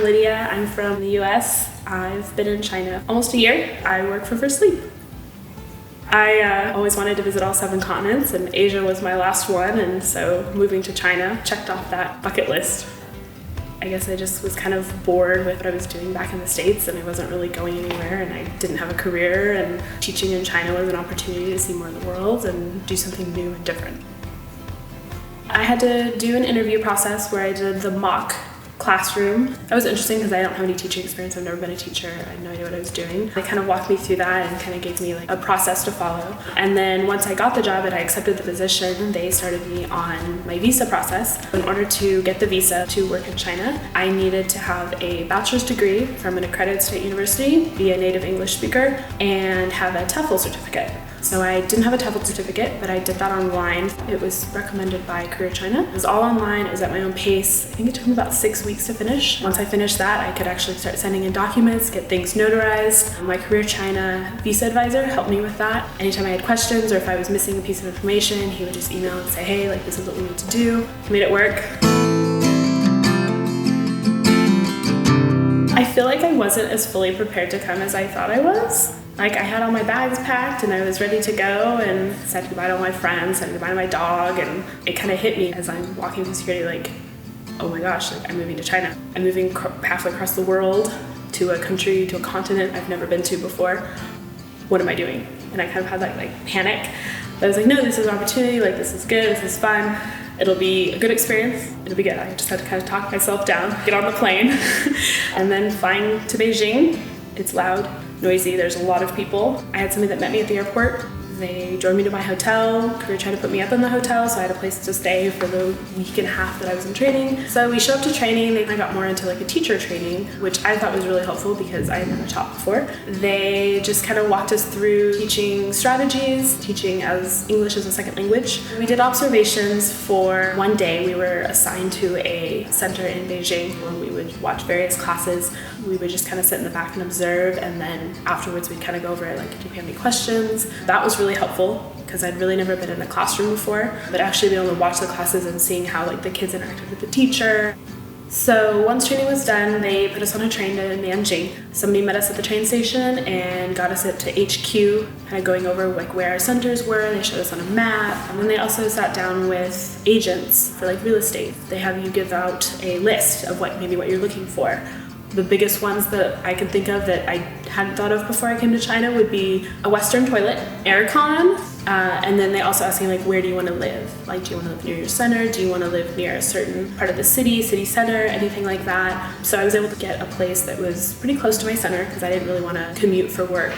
Lydia. I'm from the US. I've been in China almost a year. I work for First Sleep. I always wanted to visit all 7 continents, and Asia was my last one, and so moving to China checked off that bucket list. I guess I just was kind of bored with what I was doing back in the States, and I wasn't really going anywhere, and I didn't have a career, and teaching in China was an opportunity to see more of the world and do something new and different. I had to do an interview process where I did the mock classroom. That was interesting because I don't have any teaching experience. I've never been a teacher. I had no idea what I was doing. They kind of walked me through that and kind of gave me like a process to follow. And then once I got the job and I accepted the position, they started me on my visa process. In order to get the visa to work in China, I needed to have a bachelor's degree from an accredited state university, be a native English speaker, and have a TOEFL certificate. So I didn't have a TOEFL certificate, but I did that online. It was recommended by Career China. It was all online, it was at my own pace. I think it took me about 6 weeks to finish. Once I finished that, I could actually start sending in documents, get things notarized. My Career China visa advisor helped me with that. Anytime I had questions or if I was missing a piece of information, he would just email and say, hey, like this is what we need to do. He made it work. I feel like I wasn't as fully prepared to come as I thought I was. Like I had all my bags packed and I was ready to go and said goodbye to all my friends, said goodbye to my dog, and it kind of hit me as I'm walking through security like, oh my gosh, like I'm moving to China. I'm moving halfway across the world to a country, to a continent I've never been to before. What am I doing? And I kind of had that like panic. But I was like, no, this is an opportunity, like this is good, this is fun. It'll be a good experience, it'll be good. I just had to kind of talk myself down, get on the plane, and then flying to Beijing. It's loud, noisy, there's a lot of people. I had somebody that met me at the airport. They drove me to my hotel. Career tried to put me up in the hotel, so I had a place to stay for the week and a half that I was in training. So we showed up to training. I got more into like a teacher training, which I thought was really helpful because I had never taught before. They just kind of walked us through teaching strategies, teaching as English as a second language. We did observations for one day. We were assigned to a center in Beijing where we would watch various classes. We would just kind of sit in the back and observe, and then afterwards we'd kind of go over it, like, do you have any questions? That was really helpful because I'd really never been in a classroom before, but actually being able to watch the classes and seeing how like the kids interacted with the teacher. So once training was done, they put us on a train to Nanjing. Somebody met us at the train station and got us up to HQ, kind of going over like where our centers were. They showed us on a map. And then they also sat down with agents for like real estate. They have you give out a list of maybe what you're looking for. The biggest ones that I could think of that I hadn't thought of before I came to China would be a Western toilet, aircon, and then they also ask me like, where do you want to live? Like, do you want to live near your center? Do you want to live near a certain part of the city center, anything like that? So I was able to get a place that was pretty close to my center because I didn't really want to commute for work.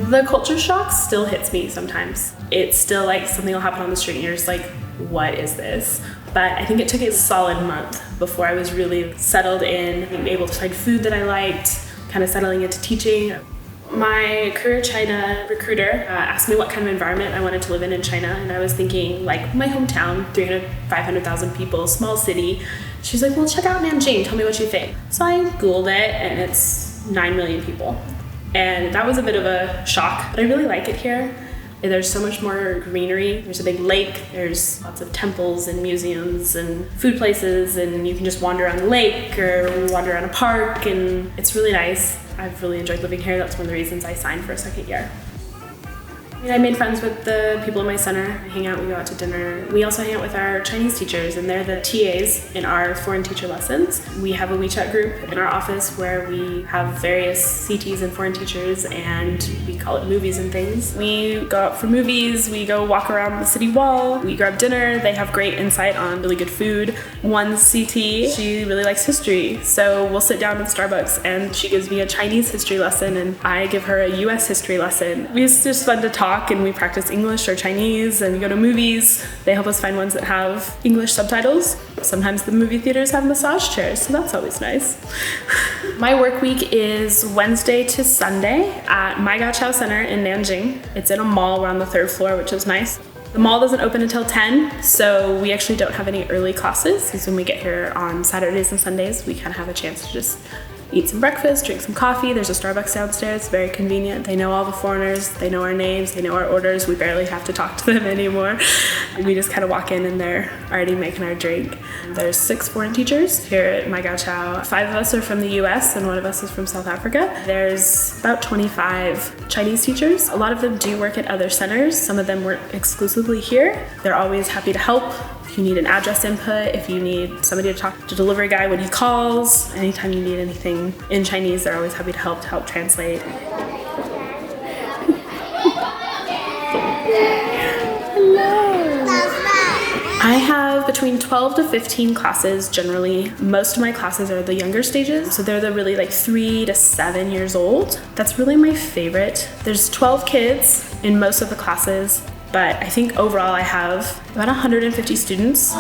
The culture shock still hits me sometimes. It's still like something will happen on the street and you're just like, what is this? But I think it took a solid month before I was really settled in, being able to find food that I liked, kind of settling into teaching. My Career China recruiter asked me what kind of environment I wanted to live in China, and I was thinking like my hometown, 500,000 people, small city. She's like, well, check out Nanjing, tell me what you think. So I Googled it, and it's 9 million people. And that was a bit of a shock, but I really like it here. There's so much more greenery. There's a big lake, there's lots of temples and museums and food places, and you can just wander around the lake or wander around a park, and it's really nice. I've really enjoyed living here. That's one of the reasons I signed for a second year. I made friends with the people in my center. We hang out, we go out to dinner. We also hang out with our Chinese teachers, and they're the TAs in our foreign teacher lessons. We have a WeChat group in our office where we have various CTs and foreign teachers, and we call it movies and things. We go out for movies, we go walk around the city wall, we grab dinner. They have great insight on really good food. One CT, she really likes history, so we'll sit down in Starbucks and she gives me a Chinese history lesson and I give her a US history lesson. It's just fun to talk, and we practice English or Chinese, and we go to movies. They help us find ones that have English subtitles. Sometimes the movie theaters have massage chairs, so that's always nice. My work week is Wednesday to Sunday at Maigao Center in Nanjing. It's in a mall. We're on the 3rd floor, which is nice. The mall doesn't open until 10, so we actually don't have any early classes. Because when we get here on Saturdays and Sundays, we kind of have a chance to just eat some breakfast, drink some coffee. There's a Starbucks downstairs, very convenient. They know all the foreigners, they know our names, they know our orders. We barely have to talk to them anymore. We just kind of walk in and they're already making our drink. There's 6 foreign teachers here at my gaoqiao. 5 of us are from the US and 1 of us is from South Africa. There's about 25 Chinese teachers. A lot of them do work at other centers. Some of them work exclusively here. They're always happy to help. If you need an address input, if you need somebody to talk to delivery guy when he calls, anytime you need anything in Chinese, they're always happy to help translate. I have between 12 to 15 classes generally. Most of my classes are the younger stages, so they're the really like 3 to 7 years old. That's really my favorite. There's 12 kids in most of the classes, but I think overall I have about 150 students.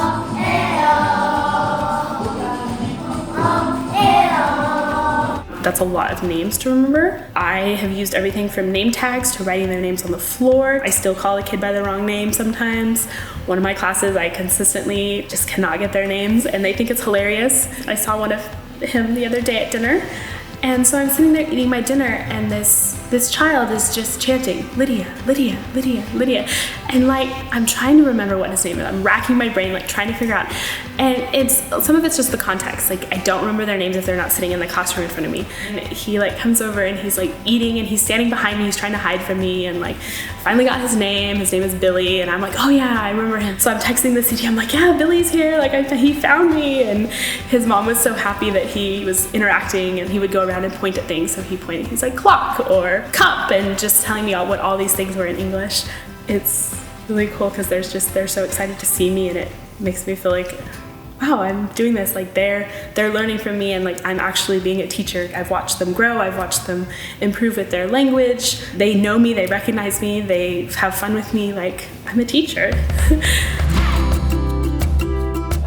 That's a lot of names to remember. I have used everything from name tags to writing their names on the floor. I still call a kid by the wrong name sometimes. One of my classes, I consistently just cannot get their names and they think it's hilarious. I saw one of him the other day at dinner. And so I'm sitting there eating my dinner and this child is just chanting, Lydia, Lydia, Lydia, Lydia. And like, I'm trying to remember what his name is. I'm racking my brain, like trying to figure out. And some of it's just the context. Like I don't remember their names if they're not sitting in the classroom in front of me. And he like comes over and he's like eating and he's standing behind me. He's trying to hide from me and like finally got his name. His name is Billy. And I'm like, oh yeah, I remember him. So I'm texting the CT. I'm like, yeah, Billy's here. Like he found me. And his mom was so happy that he was interacting and he would go around and point at things. So he pointed, he's like clock or cup and just telling me what all these things were in English. It's really cool because they're so excited to see me and it makes me feel like, wow, I'm doing this. Like they're learning from me and like I'm actually being a teacher. I've watched them grow. I've watched them improve with their language. They know me, they recognize me, they have fun with me. Like I'm a teacher.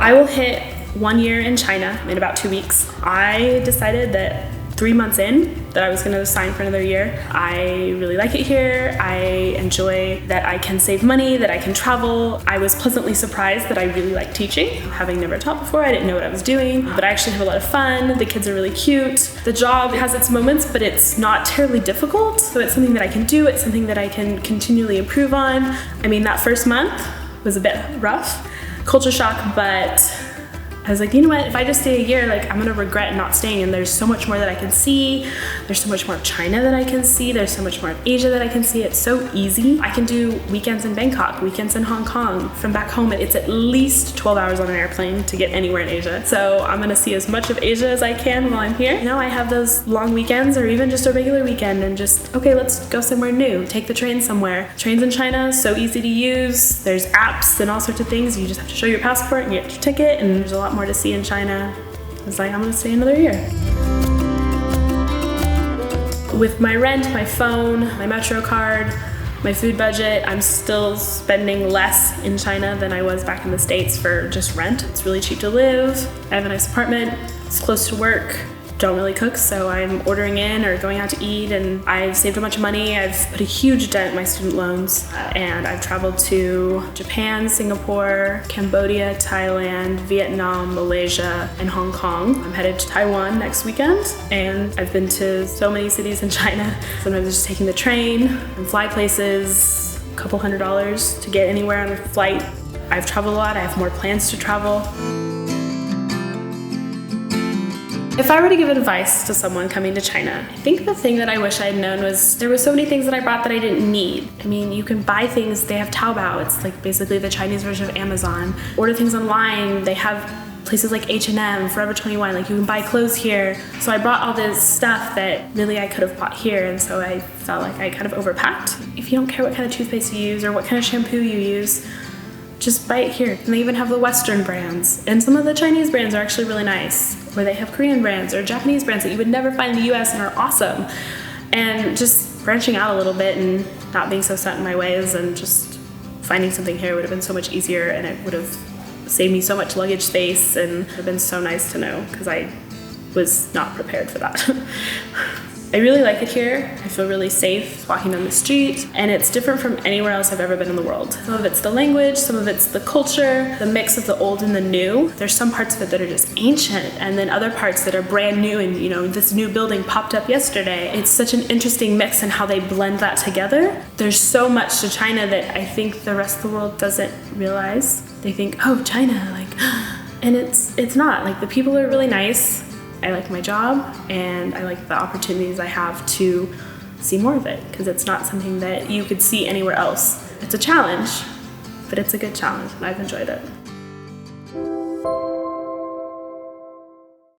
I will hit 1 year in China in about 2 weeks. I decided that 3 months in that I was going to sign for another year. I really like it here. I enjoy that I can save money, that I can travel. I was pleasantly surprised that I really like teaching. Having never taught before, I didn't know what I was doing, but I actually have a lot of fun. The kids are really cute. The job has its moments, but it's not terribly difficult. So it's something that I can do. It's something that I can continually improve on. I mean, that first month was a bit rough, culture shock, but I was like, you know what, if I just stay a year, like I'm gonna regret not staying, and there's so much more that I can see. There's so much more of China that I can see. There's so much more of Asia that I can see. It's so easy. I can do weekends in Bangkok, weekends in Hong Kong. From back home, it's at least 12 hours on an airplane to get anywhere in Asia. So I'm gonna see as much of Asia as I can while I'm here. You know, I have those long weekends or even just a regular weekend and just, okay, let's go somewhere new. Take the train somewhere. Trains in China, so easy to use. There's apps and all sorts of things. You just have to show your passport and get your ticket, and there's a lot more to see in China. I was like, I'm gonna stay another year. With my rent, my phone, my Metro card, my food budget, I'm still spending less in China than I was back in the States for just rent. It's really cheap to live. I have a nice apartment. It's close to work. Don't really cook, so I'm ordering in or going out to eat, and I've saved a bunch of money. I've put a huge dent in my student loans, and I've traveled to Japan, Singapore, Cambodia, Thailand, Vietnam, Malaysia, and Hong Kong. I'm headed to Taiwan next weekend, and I've been to so many cities in China. Sometimes just taking the train and fly places, a couple $100 to get anywhere on a flight. I've traveled a lot. I have more plans to travel. If I were to give advice to someone coming to China, I think the thing that I wish I had known was there were so many things that I brought that I didn't need. I mean, you can buy things, they have Taobao, it's like basically the Chinese version of Amazon. Order things online, they have places like H&M, Forever 21, like you can buy clothes here. So I brought all this stuff that really I could have bought here, and so I felt like I kind of overpacked. If you don't care what kind of toothpaste you use or what kind of shampoo you use, just buy it here. And they even have the Western brands. And some of the Chinese brands are actually really nice. Or they have Korean brands or Japanese brands that you would never find in the US and are awesome. And just branching out a little bit and not being so set in my ways and just finding something here would have been so much easier, and it would have saved me so much luggage space, and it would have been so nice to know because I was not prepared for that. I really like it here. I feel really safe walking down the street, and it's different from anywhere else I've ever been in the world. Some of it's the language, some of it's the culture, the mix of the old and the new. There's some parts of it that are just ancient, and then other parts that are brand new, and this new building popped up yesterday. It's such an interesting mix in how they blend that together. There's so much to China that I think the rest of the world doesn't realize. They think, oh, China, and it's not. The people are really nice. I like my job, and I like the opportunities I have to see more of it, because it's not something that you could see anywhere else. It's a challenge, but it's a good challenge, and I've enjoyed it.